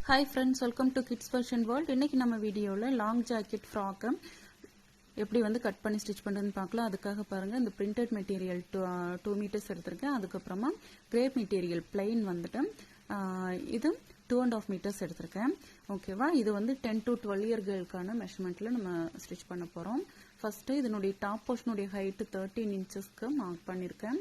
Hi friends, welcome to Kids Fashion World. இன்னைக்கு நம்ம வீடியோல லாங் ஜாக்கெட் ஃப்ராக் எப்படி வந்து கட் பண்ணி ஸ்டிச் பண்றதுன்னு பார்க்கலாம். அதுக்காக பாருங்க இந்த printed மெட்டீரியல் 2 மீட்டர்ஸ் எடுத்துர்க்கேன். அதுக்கு அப்புறமா கிரேப் மெட்டீரியல் plain வந்துட்டு இது 2.5 மீட்டர்ஸ் எடுத்துர்க்கேன். ஓகேவா? இது வந்து 10 to 12 இயர் கேர்ளுக்கான மெஷர்மென்ட்ல நம்ம ஸ்டிச் பண்ண போறோம். ஃபர்ஸ்ட் இதனுடைய டாப் போர்ஷனுடைய ஹைட் 13 இன்ச்சஸ்க்கு மார்க் பண்ணிருக்கேன்.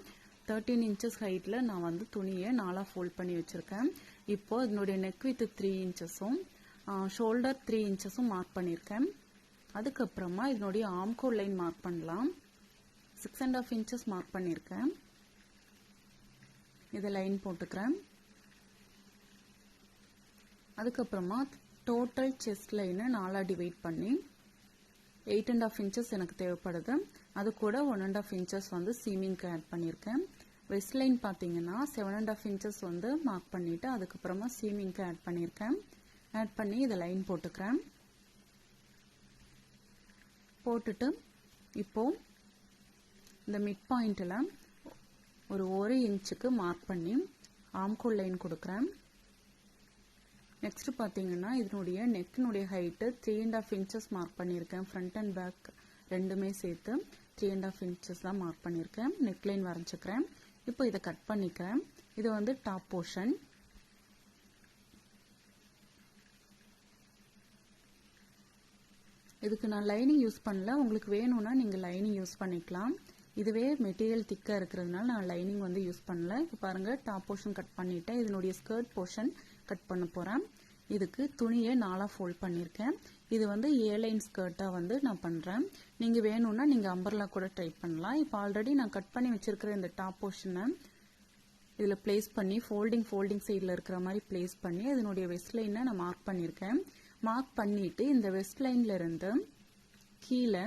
13 இன்ச்சஸ் ஹைட்ல நான் வந்து துணியை நாலா ஃபோல்ட் பண்ணி வச்சிருக்கேன். இப்போ இதனுடைய நெக் வித் 3 இன்ச்சஸும் ஷோல்டர் 3 இன்ச்சஸும் மார்க் பண்ணிருக்கேன். அதுக்கு அப்புறமா இதனுடைய ஆர்ம்கோல் லைன் மார்க் பண்ணலாம். 6.5 இன்ச்சஸ் மார்க் பண்ணிருக்கேன். இத லைன் போட்டுக்கிறேன். அதுக்கு அப்புறமா டோட்டல் செஸ்ட் லைனை நாலா டிவைட் பண்ணி 8.5 இன்ச்சஸ் எனக்கு தேவைப்படுது. அது கூட 1.5 இன்ச்சஸ் வந்து சீமிங்க்கு ஆட் பண்ணிருக்கேன். வெஸ்ட் லைன் பாத்தீங்கன்னா 7.5 இன்ச்சஸ் வந்து மார்க் பண்ணிட்டு அதுக்கு அப்புறமா சீமிங்க்கு ஆட் பண்ணிருக்கேன். ஆட் பண்ணி இத லைன் போட்டுக்கிறேன். போட்டுட்டு இப்போ இந்த மிட் பாயிண்ட்ல ஒரு 1 இன்ச்சுக்கு மார்க் பண்ணி ஆர்ம்கோல் லைன் கொடுக்கிறேன். நெக்ஸ்ட் பாத்தீங்கன்னா இதனுடைய நெக்னுடைய ஹைட் 3.5 இன்ச்சஸ் மார்க் பண்ணிருக்கேன். ஃப்ரண்ட் அண்ட் பேக் ரெண்டுமே சேர்த்து 3.5 இன்ச்சஸ் தான் மார்க் பண்ணிருக்கேன். நெக் லைன் வரைஞ்சுக்கிறேன். இப்போ இத கட் பண்ணிக்கிறேன். இது வந்து டாப் போர்ஷன். இதுக்கு நான் லைனிங் யூஸ் பண்ணல. உங்களுக்கு வேணும்னா நீங்க லைனிங் யூஸ் பண்ணிக்கலாம். இதுவே மெட்டீரியல் திக்கா இருக்கிறதுனால நான் லைனிங் வந்து யூஸ் பண்ணல. இப்போ பாருங்க டாப் போர்ஷன் கட் பண்ணிட்டேன். இதனுடைய ஸ்கர்ட் போர்ஷன் கட் பண்ண போறேன். இதுக்கு துணியை நாலா ஃபோல்ட் பண்ணிருக்கேன். இது வந்து A-லைன் ஸ்கர்ட்டா வந்து நான் பண்றேன். நீங்க வேணும்னா நீங்க அம்பர்லா கூட ட்ரை பண்ணலாம். இப்போ ஆல்ரெடி நான் கட் பண்ணி வச்சிருக்கிற இந்த டாப் போர்ஷனை இதுல பிளேஸ் பண்ணி ஃபோல்டிங் சைடுல இருக்கிற மாதிரி பிளேஸ் பண்ணி அதனுடைய வெஸ்ட் லைனை நான் மார்க் பண்ணிருக்கேன். மார்க் பண்ணிட்டு இந்த வெஸ்ட் லைன்ல இருந்து கீழே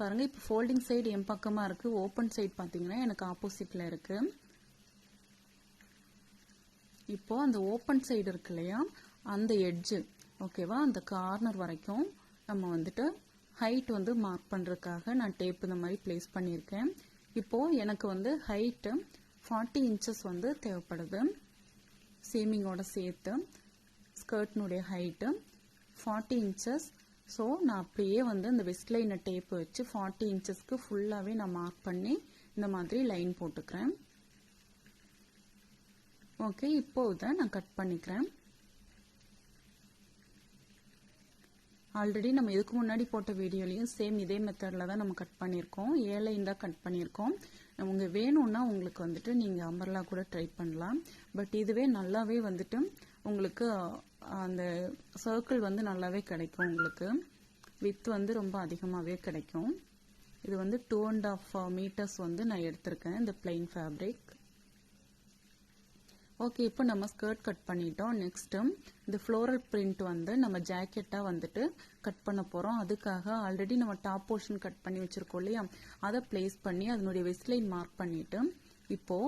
பாருங்க இப்போ ஃபோல்டிங் சைடு என் பக்கமா இருக்கு. ஓபன் சைடு பாத்தீங்கன்னா எனக்கு ஆப்போசிட்ல இருக்கு. இப்போ அந்த ஓபன் சைடு இருக்கு இல்லையா, அந்த எட்ஜ் ஓகேவா, அந்த கார்னர் வரைக்கும் நம்ம வந்துட்டு ஹைட் வந்து மார்க் பண்றதுக்காக நான் டேப் இந்த மாதிரி பிளேஸ் பண்ணிருக்கேன். இப்போ எனக்கு வந்து ஹைட் 40 இன்ச்சஸ் வந்து தேவைப்படுது. சீமிங்கோட சேர்த்து ஸ்கர்ட்னுடைய ஹைட் 40 இன்ச்சஸ். ஸோ நான் அப்படியே வந்து இந்த வெஸ்ட் லைனை டேப் வச்சு 40 இன்ச்சஸ்க்கு ஃபுல்லாவே நான் மார்க் பண்ணி இந்த மாதிரி லைன் போட்டுக்கிறேன். ஓகே, இப்போ இதை நான் கட் பண்ணிக்கிறேன். ஆல்ரெடி நம்ம இதுக்கு முன்னாடி போட்ட வீடியோலையும் சேம் இதே மெத்தட்ல தான் நம்ம கட் பண்ணியிருக்கோம். A-லைன் தான் கட் பண்ணியிருக்கோம். உங்க வேணும்னா உங்களுக்கு வந்துட்டு நீங்க அம்பர்லா கூட ட்ரை பண்ணலாம். பட் இதுவே நல்லாவே வந்துட்டு உங்களுக்கு அந்த சர்க்கிள் வந்து நல்லாவே கிடைக்கும். உங்களுக்கு வித் வந்து ரொம்ப அதிகமாவே கிடைக்கும். இது வந்து 2.5 மீட்டர்ஸ் வந்து நான் எடுத்திருக்கேன் இந்த பிளைன் ஃபேப்ரிக். ஓகே, இப்போ நம்ம ஸ்கர்ட் கட் பண்ணிட்டோம். நெக்ஸ்ட் இந்த ஃப்ளோரல் பிரிண்ட் வந்து நம்ம ஜாக்கெட்டா வந்துட்டு கட் பண்ண போறோம். அதுக்காக ஆல்ரெடி நம்ம டாப் போர்ஷன் கட் பண்ணி வச்சிருக்கோம் இல்லையா, அதை பிளேஸ் பண்ணி அதனுடைய வெஸ்ட் லைன் மார்க் பண்ணிட்டு இப்போ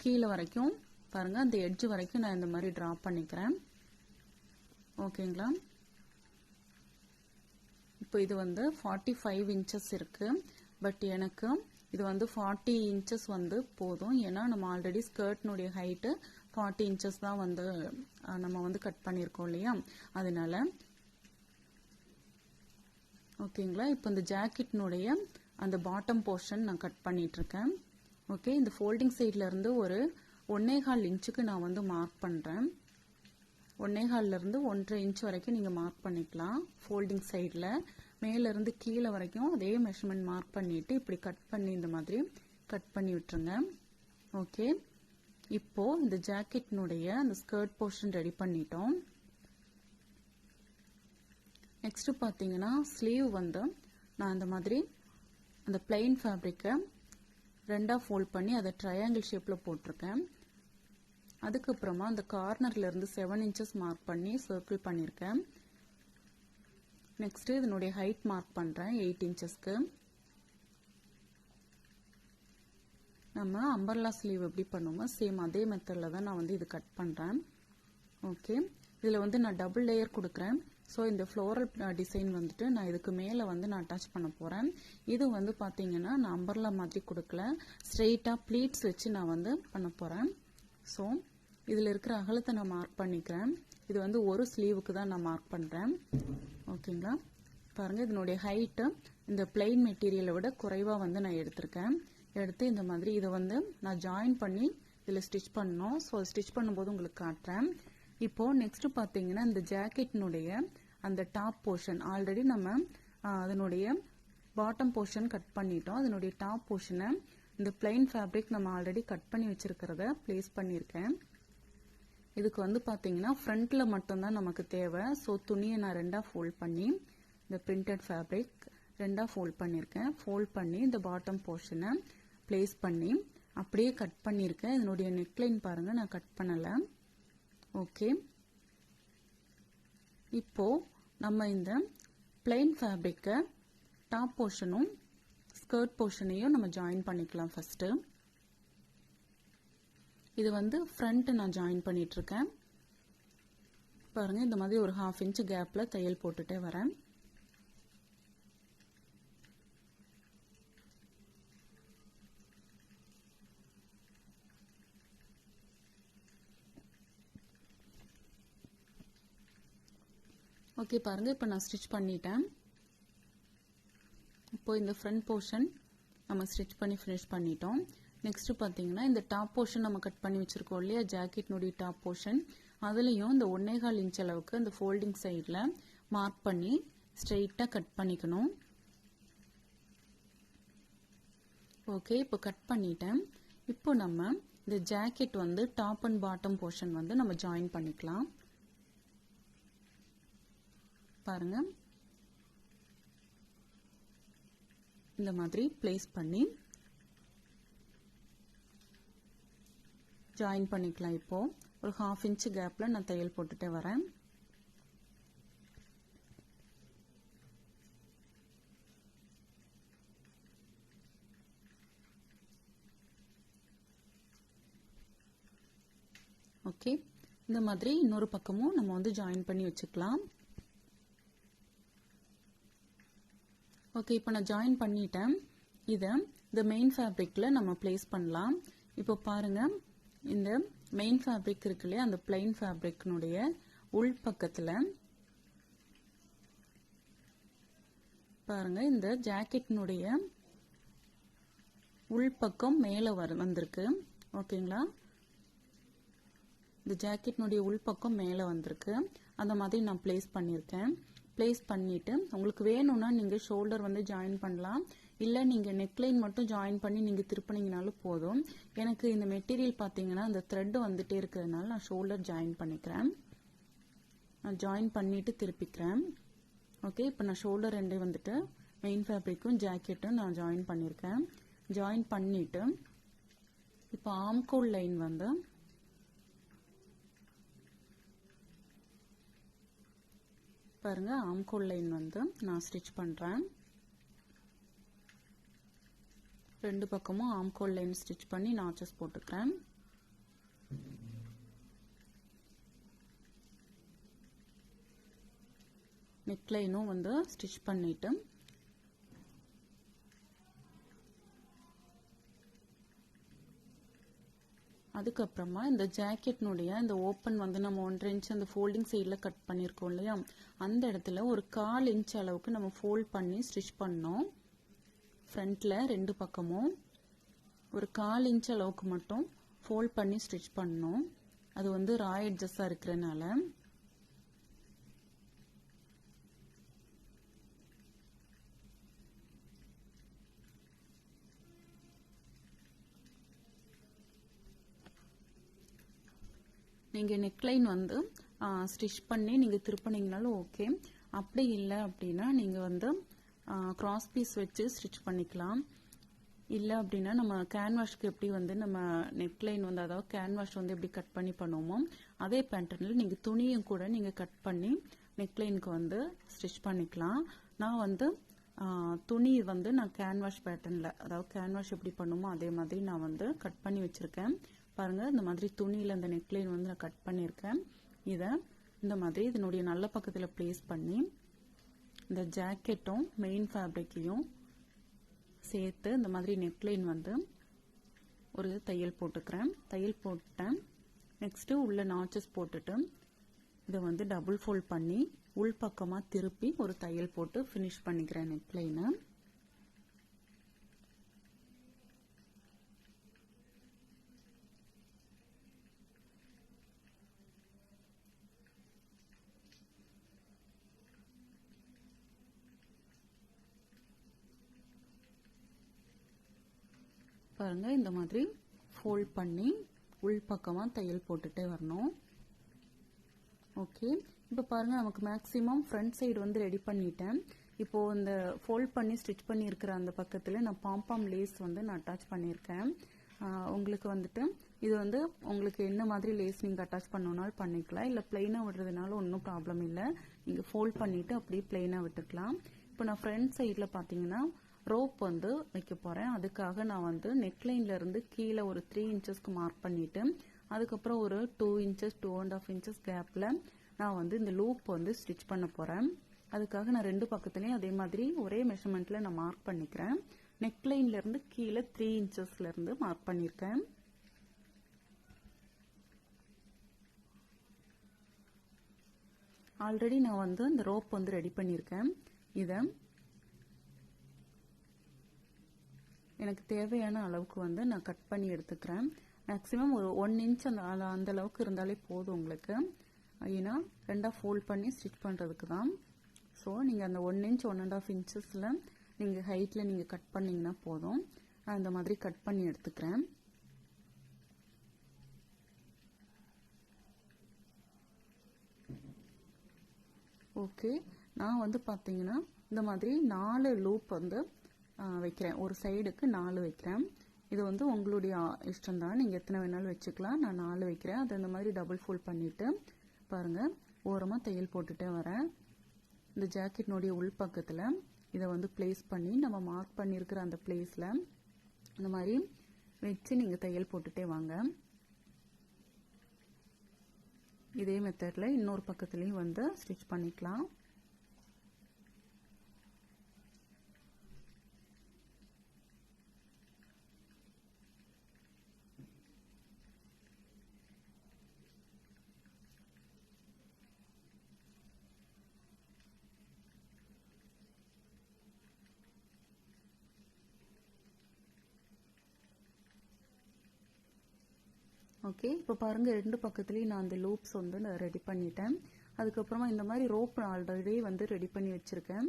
கீழே வரைக்கும் பாருங்க அந்த எட்ஜ் வரைக்கும் நான் இந்த மாதிரி டிரா பண்ணிக்கிறேன். ஓகேங்களா? இப்போ இது வந்து 45 இன்ச்சஸ் இருக்கு. பட் எனக்கு இது வந்து 40 இன்ச்சஸ் வந்து போதும். ஏன்னா நம்ம ஆல்ரெடி ஸ்கர்ட்னுடைய ஹைட் 40 இன்ச்சஸ் தான் வந்து நம்ம வந்து கட் பண்ணியிருக்கோம் இல்லையா, அதனால ஓகேங்களா. இப்போ இந்த ஜாக்கெட்னுடைய அந்த பாட்டம் போர்ஷன் நான் கட் பண்ணிட்டு இருக்கேன். ஓகே, இந்த ஃபோல்டிங் சைட்ல இருந்து ஒரு 1.25 இன்ச்சுக்கு நான் வந்து மார்க் பண்றேன். 1.25ல இருந்து 1.5 இன்ச் வரைக்கும் நீங்க மார்க் பண்ணிக்கலாம். ஃபோல்டிங் சைட்ல மேல இருந்து கீழே வரைக்கும் அதே மெஷர்மென்ட் மார்க் பண்ணிட்டு இப்படி கட் பண்ணி இந்த மாதிரி கட் பண்ணி விட்டுருங்க. ஓகே, இப்போ இந்த ஜாக்கெட்னுடைய அந்த ஸ்கர்ட் போர்ஷன் ரெடி பண்ணிட்டோம். நெக்ஸ்ட் பாத்தீங்கன்னா ஸ்லீவ் வந்து நான் அந்த மாதிரி அந்த பிளைன் ஃபேப்ரிக்கை ரெண்டா ஃபோல்ட் பண்ணி அதை ட்ரையாங்கிள் ஷேப்ல போட்டிருக்கேன். அதுக்கப்புறமா அந்த கார்னர்ல இருந்து 7 இன்ச்சஸ் மார்க் பண்ணி சர்க்கிள் பண்ணிருக்கேன். நெக்ஸ்ட் இதனுடைய ஹைட் மார்க் பண்றேன் 8 இன்ச்சஸ்க்கு. நம்ம அம்பர்லா ஸ்லீவ் எப்படி பண்ணுவோமோ சேம் அதே மெத்தட்ல தான் நான் வந்து இது கட் பண்றேன். ஓகே, இதுல வந்து நான் டபுள் லேயர் கொடுக்கறேன். ஸோ இந்த ஃப்ளோரல் டிசைன் வந்துட்டு நான் இதுக்கு மேல வந்து நான் அட்டாச் பண்ண போறேன். இது வந்து பாத்தீங்கன்னா நான் அம்பர்லா மாதிரி கொடுக்கல, ஸ்ட்ரெயிட்டா ப்ளீட்ஸ் வச்சு நான் வந்து பண்ண போறேன். ஸோ இதுல இருக்கிற அகலத்தை நான் மார்க் பண்ணிக்கிறேன். இது வந்து ஒரு ஸ்லீவுக்கு தான் நான் மார்க் பண்ணுறேன். ஓகேங்களா, பாருங்கள் இதனுடைய ஹைட்டு இந்த பிளெயின் மெட்டீரியலை விட குறைவாக வந்து நான் எடுத்திருக்கேன். எடுத்து இந்த மாதிரி இதை வந்து நான் ஜாயின் பண்ணி இதில் ஸ்டிச் பண்ணணும். ஸோ ஸ்டிச் பண்ணும்போது உங்களுக்கு காட்டுறேன். இப்போது நெக்ஸ்ட்டு பார்த்தீங்கன்னா இந்த ஜாக்கெட்டினுடைய அந்த டாப் போர்ஷன் ஆல்ரெடி நம்ம அதனுடைய பாட்டம் போர்ஷன் கட் பண்ணிட்டோம். அதனுடைய டாப் போர்ஷனை இந்த பிளெயின் ஃபேப்ரிக் நம்ம ஆல்ரெடி கட் பண்ணி வச்சுருக்கிறத ப்ளேஸ் பண்ணியிருக்கேன். இதுக்கு வந்து பார்த்தீங்கன்னா ஃப்ரண்ட்டில் மட்டும்தான் நமக்கு தேவை. ஸோ துணியை நான் ரெண்டாக ஃபோல்ட் பண்ணி இந்த பிரிண்டட் ஃபேப்ரிக் ரெண்டாக ஃபோல்ட் பண்ணியிருக்கேன். ஃபோல்ட் பண்ணி இந்த பாட்டம் போர்ஷனை ப்ளேஸ் பண்ணி அப்படியே கட் பண்ணியிருக்கேன். இதனுடைய நெக்லைன் பாருங்கள், நான் கட் பண்ணலை. ஓகே, இப்போது நம்ம இந்த பிளெயின் ஃபேப்ரிக்கை டாப் போர்ஷனும் ஸ்கர்ட் போர்ஷனையும் நம்ம ஜாயின் பண்ணிக்கலாம். ஃபஸ்ட்டு இது வந்து ஃப்ரண்ட் நான் ஜாயின் பண்ணிகிட்ருக்கேன். பாருங்கள், இந்த மாதிரி ஒரு 1/2 இன்ச் கேப்பில் தையல் போட்டுட்டே வரேன். ஓகே, பாருங்கள் இப்போ நான் ஸ்டிச் பண்ணிட்டேன். இப்போ இந்த ஃப்ரண்ட் போர்ஷன் நம்ம ஸ்டிச் பண்ணி ஃபினிஷ் பண்ணிட்டோம். நெக்ஸ்ட்டு பார்த்தீங்கன்னா இந்த டாப் போர்ஷன் நம்ம கட் பண்ணி வச்சுருக்கோம் இல்லையா, ஜாக்கெட்னுடைய டாப் போர்ஷன், அதுலேயும் இந்த 1.25 இன்ச் அளவுக்கு இந்த ஃபோல்டிங் சைடில் மார்க் பண்ணி ஸ்ட்ரெயிட்டாக கட் பண்ணிக்கணும். ஓகே, இப்போ கட் பண்ணிட்டேன். இப்போ நம்ம இந்த ஜாக்கெட் வந்து டாப் அண்ட் பாட்டம் போர்ஷன் வந்து நம்ம ஜாயின் பண்ணிக்கலாம். பாருங்க, இந்த மாதிரி பிளேஸ் பண்ணி ஜாயின் பண்ணிக்கலாம். இப்போ ஒரு 1/2 இன்ச் கேப்ல நான் தையல் போட்டுட்டே வரேன். ஓகே, இந்த மாதிரி இன்னொரு பக்கமும் நம்ம வந்து ஜாயின் பண்ணி வச்சுக்கலாம். ஓகே, இப்போ நான் ஜாயின் பண்ணிட்டேன். இதை இந்த மெயின் ஃபேப்ரிக்கில் நம்ம ப்ளேஸ் பண்ணலாம். இப்போ பாருங்கள், இந்த மெயின் ஃபேப்ரிக் இருக்கு இல்லையா, அந்த பிளைன் ஃபேப்ரிக்னுடைய உள் பக்கத்தில் பாருங்கள் இந்த ஜாக்கெட்னுடைய உள்பக்கம் மேலே வந்திருக்கு. ஓகேங்களா, இந்த ஜாக்கெட்னுடைய உள்பக்கம் மேலே வந்திருக்கு. அந்த மாதிரி நான் ப்ளேஸ் பண்ணியிருக்கேன். ப்ளேஸ் பண்ணிவிட்டு உங்களுக்கு வேணும்னா நீங்கள் ஷோல்டர் வந்து ஜாயின் பண்ணலாம். இல்லை நீங்கள் நெக்லைன் மட்டும் ஜாயின் பண்ணி நீங்கள் திருப்பினீங்கனாலும் போதும். எனக்கு இந்த மெட்டீரியல் பார்த்தீங்கன்னா இந்த த்ரெட் வந்துட்டே இருக்கிறதுனால நான் ஷோல்டர் ஜாயின் பண்ணிக்கிறேன். நான் ஜாயின் பண்ணிவிட்டு திருப்பிக்கிறேன். ஓகே, இப்போ நான் ஷோல்டர் ரெண்டே வந்துட்டு மெயின் ஃபேப்ரிக்கும் ஜாக்கெட்டும் நான் ஜாயின் பண்ணியிருக்கேன். ஜாயின் பண்ணிவிட்டு இப்போ ஆம்கோல் லைன் வந்து பாருங்க, ஆம்கோல் லைன் வந்து நான் ஸ்டிச் பண்ணுறேன். ரெண்டு பக்கமும் ஆம்கோல் லைன் ஸ்டிச் பண்ணி நாச்சஸ் போட்டுக்கிறேன். நெக்லைனும் வந்து ஸ்டிச் பண்ணிட்டு அதுக்கப்புறமா இந்த ஜாக்கெட்னுடைய இந்த ஓப்பன் வந்து நம்ம 1.5 இன்ச் அந்த ஃபோல்டிங் சைடில் கட் பண்ணியிருக்கோம் இல்லையா, அந்த இடத்துல ஒரு 1/4 இன்ச் அளவுக்கு நம்ம ஃபோல்ட் பண்ணி ஸ்டிச் பண்ணோம். ஃப்ரண்ட்டில் ரெண்டு பக்கமும் ஒரு 1/4 இன்ச் அளவுக்கு மட்டும் ஃபோல்ட் பண்ணி ஸ்டிச் பண்ணோம். அது வந்து ரா எட்ஜஸாக இருக்கிறனால. நீங்கள் நெக்லைன் வந்து ஸ்டிச் பண்ணி நீங்கள் திருப்பினீங்கனாலும் ஓகே. அப்படி இல்லை அப்படின்னா நீங்கள் வந்து கிராஸ் பீஸ் வச்சு ஸ்டிச் பண்ணிக்கலாம். இல்லை அப்படின்னா நம்ம கேன்வாஷ்க்கு எப்படி வந்து நம்ம நெக்லைன் வந்து அதாவது கேன்வாஷ் வந்து எப்படி கட் பண்ணி பண்ணுவோமோ அதே பேட்டர்னில் நீங்கள் துணியும் கூட நீங்கள் கட் பண்ணி நெக்லைனுக்கு வந்து ஸ்டிச் பண்ணிக்கலாம். நான் வந்து துணி வந்து நான் கேன்வாஷ் பேட்டர்னில் அதாவது கேன்வாஷ் எப்படி பண்ணுமோ அதே மாதிரி நான் வந்து கட் பண்ணி வச்சுருக்கேன். பாருங்கள், இந்த மாதிரி துணியில் இந்த நெக்லைன் வந்து நான் கட் பண்ணியிருக்கேன். இதை இந்த மாதிரி இதனுடைய நல்ல பக்கத்தில் ப்ளேஸ் பண்ணி இந்த ஜாக்கெட்டும் மெயின் ஃபேப்ரிக்கையும் சேர்த்து இந்த மாதிரி நெக்லைன் வந்து ஒரு தையல் போட்டுக்கிறேன். தையல் போட்டேன். நெக்ஸ்ட்டு உள்ள நாச்சஸ் போட்டுட்டு இதை வந்து டபுள் ஃபோல்ட் பண்ணி உள் பக்கமாக திருப்பி ஒரு தையல் போட்டு ஃபினிஷ் பண்ணிக்கிறேன் நெக்லைனை. பாருங்க இந்த மாதிரி ஃபோல்ட் பண்ணி உள் பக்கமா தையல் போட்டுட்டே வரணும். ஓகே, இப்போ பாருங்க நமக்கு மேக்ஸிமம் ஃப்ரண்ட் சைடு வந்து ரெடி பண்ணிட்டேன். இப்போ இந்த ஃபோல்ட் பண்ணி ஸ்டிச் பண்ணி இருக்கிற அந்த பக்கத்துல நான் பாம்பாம் லேஸ் வந்து நான் அட்டாச் பண்ணியிருக்கேன். உங்களுக்கு வந்துட்டு இது வந்து உங்களுக்கு என்ன மாதிரி லேஸ் நீங்க அட்டாச் பண்ணணும்னாலும் பண்ணிக்கலாம், இல்லை பிளைனா விடுறதுனால ஒன்றும் ப்ராப்ளம் இல்லை. நீங்க ஃபோல்ட் பண்ணிட்டு அப்படியே பிளைனா விட்டுக்கலாம். இப்போ நான் ஃப்ரண்ட் சைட்ல பாத்தீங்கன்னா ரோப் வந்து வைக்க போறேன். அதுக்காக நான் வந்து நெக்லைன்ல இருந்து கீழே ஒரு 3 இன்ச்சஸ்க்கு மார்க் பண்ணிட்டு அதுக்கப்புறம் ஒரு 2 இன்ச்சஸ் 2.5 இன்ச்சஸ் கேப்ல நான் வந்து இந்த லூப் வந்து ஸ்டிச் பண்ண போறேன். அதுக்காக நான் ரெண்டு பக்கத்துலயும் அதே மாதிரி ஒரே மெஷர்மெண்ட்ல நான் மார்க் பண்ணிக்கிறேன். நெக்லைன்ல இருந்து கீழே 3 இன்ச்சஸ்ல இருந்து மார்க் பண்ணிருக்கேன். ஆல்ரெடி நான் வந்து இந்த ரோப் வந்து ரெடி பண்ணிருக்கேன். இதை எனக்கு தேவையான அளவுக்கு வந்து நான் கட் பண்ணி எடுத்துக்கிறேன். மேக்ஸிமம் ஒரு 1 இன்ச் அந்த அளவுக்கு இருந்தாலே போதும் உங்களுக்கு. ஏன்னா ரெண்டா ஃபோல்ட் பண்ணி ஸ்டிச் பண்றதுக்கு தான். ஸோ நீங்க அந்த 1 இன்ச் 1.5 இன்ச்சஸ்ல நீங்க ஹைட்ல நீங்க கட் பண்ணீங்கன்னா போதும். நான் இந்த மாதிரி கட் பண்ணி எடுத்துக்கிறேன். ஓகே, நான் வந்து பாத்தீங்கன்னா இந்த மாதிரி 4 லூப் வந்து வைக்கிறேன். ஒரு சைடுக்கு 4 வைக்கிறேன். இது வந்து உங்களுடைய இஷ்டம் தான், நீங்க எத்தனை வேணாலும் வச்சுக்கலாம். நான் 4 வைக்கிறேன். அதை இந்த மாதிரி டபுள் ஃபோல்ட் பண்ணிட்டு பாருங்க ஓரமா தையல் போட்டுட்டே வரேன். இந்த ஜாக்கெட்னுடைய உள் பக்கத்துல இதை வந்து பிளேஸ் பண்ணி நம்ம மார்க் பண்ணியிருக்கிற அந்த பிளேஸ்ல இந்த மாதிரி வச்சு நீங்க தையல் போட்டுட்டே வாங்க. இதே மெத்தட்ல இன்னொரு பக்கத்துலயும் வந்து ஸ்டிச் பண்ணிக்கலாம். ஓகே, இப்போ பாருங்க ரெண்டு பக்கத்துலயும் நான் அந்த லூப்ஸ் வந்து நான் ரெடி பண்ணிட்டேன். அதுக்கப்புறமா இந்த மாதிரி ரோப் ஆல்ரெடி வந்து ரெடி பண்ணி வச்சிருக்கேன்.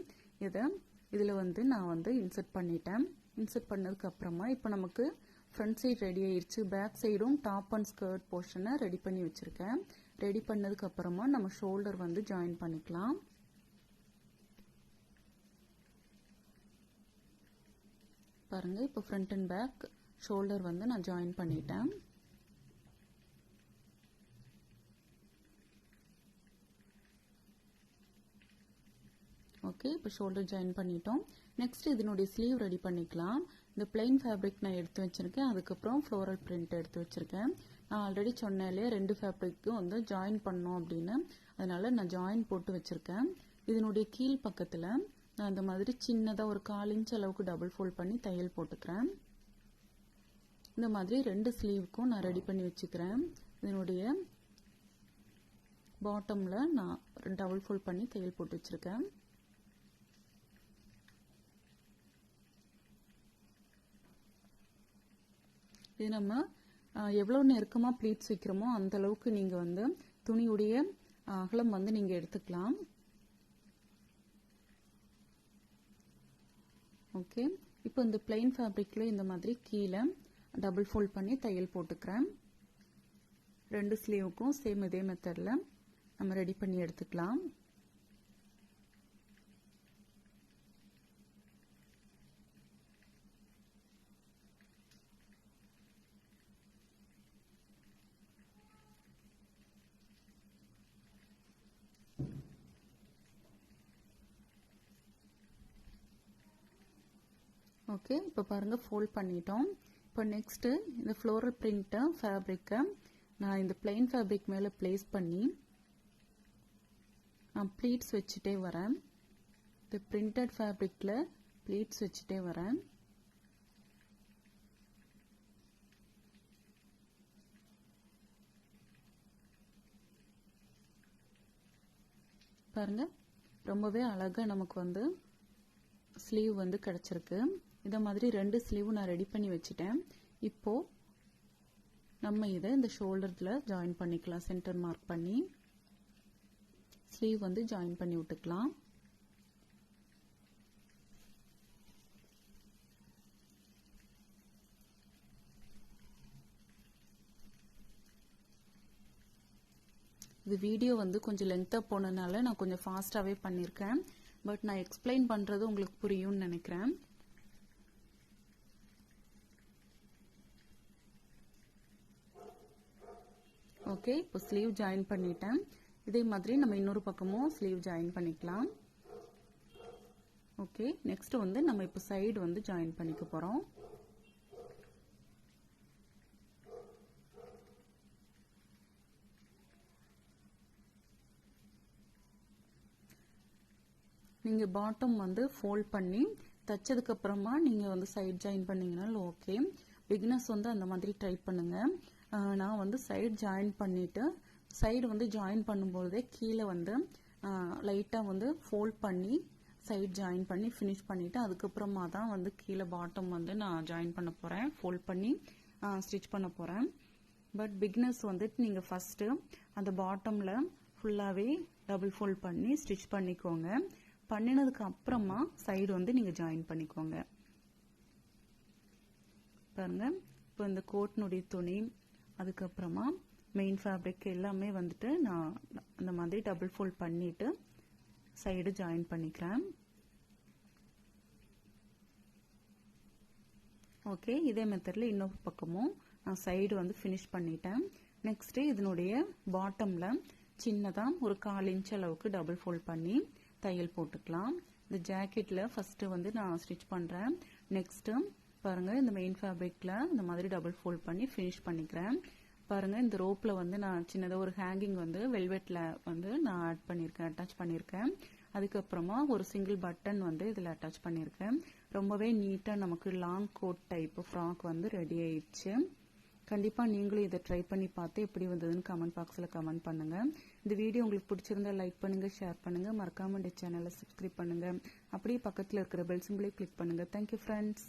இதுல வந்து நான் வந்து இன்சர்ட் பண்ணிட்டேன். இன்சர்ட் பண்ணதுக்கு அப்புறமா இப்போ நமக்கு ஃப்ரண்ட் சைடு ரெடி ஆயிடுச்சு. பேக் சைடும் டாப் அண்ட் ஸ்கர்ட் போர்ஷனை ரெடி பண்ணி வச்சிருக்கேன். ரெடி பண்ணதுக்கு அப்புறமா நம்ம ஷோல்டர் வந்து ஜாயின் பண்ணிக்கலாம். பாருங்க இப்போ ஃப்ரண்ட் அண்ட் பேக் ஷோல்டர் வந்து நான் ஜாயின் பண்ணிட்டேன். ஓகே, இப்போ ஷோல்டர் ஜாயின் பண்ணிட்டோம். நெக்ஸ்ட் இதனுடைய ஸ்லீவ் ரெடி பண்ணிக்கலாம். இந்த பிளைன் ஃபேப்ரிக் நான் எடுத்து வச்சிருக்கேன். அதுக்கப்புறம் ஃப்ளோரல் பிரிண்ட் எடுத்து வச்சிருக்கேன். நான் ஆல்ரெடி சொன்னாலே ரெண்டு ஃபேப்ரிக்கும் வந்து ஜாயின் பண்ணோம் அப்படின்னு, அதனால நான் ஜாயின் போட்டு வச்சிருக்கேன். இதனுடைய கீழ் பக்கத்துல நான் இந்த மாதிரி சின்னதா ஒரு 1/4 இன்ச் அளவுக்கு டபுள் ஃபோல்ட் பண்ணி தையல் போட்டுக்கிறேன். இந்த மாதிரி ரெண்டு ஸ்லீவுக்கும் நான் ரெடி பண்ணி வச்சுக்கிறேன். இதனுடைய பாட்டம்ல நான் டபுள் ஃபோல்ட் பண்ணி தையல் போட்டு வச்சிருக்கேன். இது நம்ம எவ்வளவு நெருக்கமா ப்ளீட்ஸ் வைக்கிறோமோ அந்த அளவுக்கு நீங்க வந்து துணியுடைய அகலம் வந்து நீங்க எடுத்துக்கலாம். ஓகே, இப்போ இந்த பிளைன் ஃபேப்ரிக்ல இந்த மாதிரி கீழே டபுள் ஃபோல்ட் பண்ணி தையல் போட்டுக்கிறேன். ரெண்டு ஸ்லீவுக்கும் சேம் இதே மெத்தட்ல நம்ம ரெடி பண்ணி எடுத்துக்கலாம். ஓகே, இப்போ பாருங்க ஃபோல்ட் பண்ணிட்டோம். இப்போ நெக்ஸ்ட் இந்த ஃப்ளோரல் பிரிண்ட் ஃபேப்ரிக்கை நான் இந்த பிளைன் ஃபேப்ரிக் மேல பிளேஸ் பண்ணி நான் ப்ளீட்ஸ் வச்சுட்டே வரேன். இந்த பிரிண்டட் ஃபேப்ரிக்ல ப்ளீட்ஸ் வச்சுட்டே வரேன். பாருங்க ரொம்பவே அழகா நமக்கு வந்து ஸ்லீவ் வந்து கிடைச்சிருக்கு. இத மாதிரி 2 ஸ்லீவ் நான் ரெடி பண்ணி வச்சிட்டேன். இப்போ நம்ம இதை இந்த ஷோல்டர்ல ஜாயின் பண்ணிக்கலாம். சென்டர் மார்க் பண்ணி ஸ்லீவ் வந்து ஜாயின் பண்ணி விட்டுக்கலாம். இந்த வீடியோ வந்து கொஞ்சம் லென்த்தா போனனால நான் கொஞ்சம் ஃபாஸ்டாவே பண்ணிருக்கேன். பட் நான் எக்ஸ்பிளைன் பண்றது உங்களுக்கு புரியும்னு நினைக்கிறேன். ஓகே, இப்போ ஸ்லீவ் ஜாயின் பண்ணிட்டேன். இதே மாதிரி நம்ம இன்னொரு பக்கமும் ஸ்லீவ் ஜாயின் பண்ணிக்கலாம். ஓகே, நெக்ஸ்ட் வந்து நம்ம இப்போ சைடு வந்து ஜாயின் பண்ணிக்க போறோம். நீங்க பாட்டம் வந்து ஃபோல்ட் பண்ணி தச்சதுக்கு அப்புறமா நீங்க வந்து சைடு ஜாயின் பண்ணீங்கனாலும் ஓகே. பிகினர்ஸ் வந்து அந்த மாதிரி ட்ரை பண்ணுங்க. நான் வந்து சைடு ஜாயின் பண்ணிட்டு சைடு வந்து ஜாயின் பண்ணும்போதே கீழே வந்து லைட்டா வந்து ஃபோல்ட் பண்ணி சைடு ஜாயின் பண்ணி ஃபினிஷ் பண்ணிட்டு அதுக்கப்புறமா தான் வந்து கீழே பாட்டம் வந்து நான் ஜாயின் பண்ண போறேன். ஃபோல்ட் பண்ணி ஸ்டிச் பண்ண போறேன். பட் பிகினர்ஸ் வந்துட்டு நீங்க ஃபர்ஸ்ட் அந்த பாட்டம்ல ஃபுல்லாவே டபுள் ஃபோல்ட் பண்ணி ஸ்டிச் பண்ணிக்கோங்க. பண்ணினதுக்கு அப்புறமா சைடு வந்து நீங்க ஜாயின் பண்ணிக்கோங்க. பாருங்க, இப்போ இந்த கோட்னுடைய துணி அதுக்கப்புறமா மெயின் ஃபேப்ரிக் எல்லாமே வந்துட்டு நான் அந்த மாதிரி டபுள் ஃபோல்ட் பண்ணிட்டு சைடு ஜாயின் பண்ணிக்கிறேன். ஓகே, இதே மெத்தட்ல இன்னொரு பக்கமும் நான் சைடு வந்து ஃபினிஷ் பண்ணிட்டேன். நெக்ஸ்ட் இதனுடைய பாட்டம்ல சின்னதா ஒரு 1/4 இன்ச் அளவுக்கு டபுள் ஃபோல்ட் பண்ணி தையல் போட்டுக்கலாம். இந்த ஜாக்கெட்ல ஃபர்ஸ்ட் வந்து நான் ஸ்டிச் பண்றேன். நெக்ஸ்ட் பாருங்க இந்த மெயின் ஃபேப்ரிக்ல இந்த மாதிரி டபுள் ஃபோல்ட் பண்ணி ஃபினிஷ் பண்ணிக்கிறேன். பாருங்க இந்த ரோப்ல வந்து நான் சின்னதா ஒரு ஹேங்கிங் வந்து வெல்வெட்ல வந்து நான் ஆட் பண்ணிருக்கேன், அட்டாச் பண்ணிருக்கேன். அதுக்கப்புறமா ஒரு சிங்கிள் பட்டன் வந்து இதுல அட்டாச் பண்ணிருக்கேன். ரொம்பவே நீட்டா நமக்கு லாங் கோட் டைப் ஃப்ராக் வந்து ரெடி ஆயிடுச்சு. கண்டிப்பா நீங்களும் இதை ட்ரை பண்ணி பார்த்து எப்படி வந்ததுன்னு கமெண்ட் பாக்ஸ்ல கமெண்ட் பண்ணுங்க. இந்த வீடியோ உங்களுக்கு பிடிச்சிருந்தா லைக் பண்ணுங்க, ஷேர் பண்ணுங்க, மறக்காம இந்த சேனலை சப்ஸ்கிரைப் பண்ணுங்க. அப்படியே பக்கத்துல இருக்கிற பெல் சிம்பிளை கிளிக் பண்ணுங்க. Thank you friends.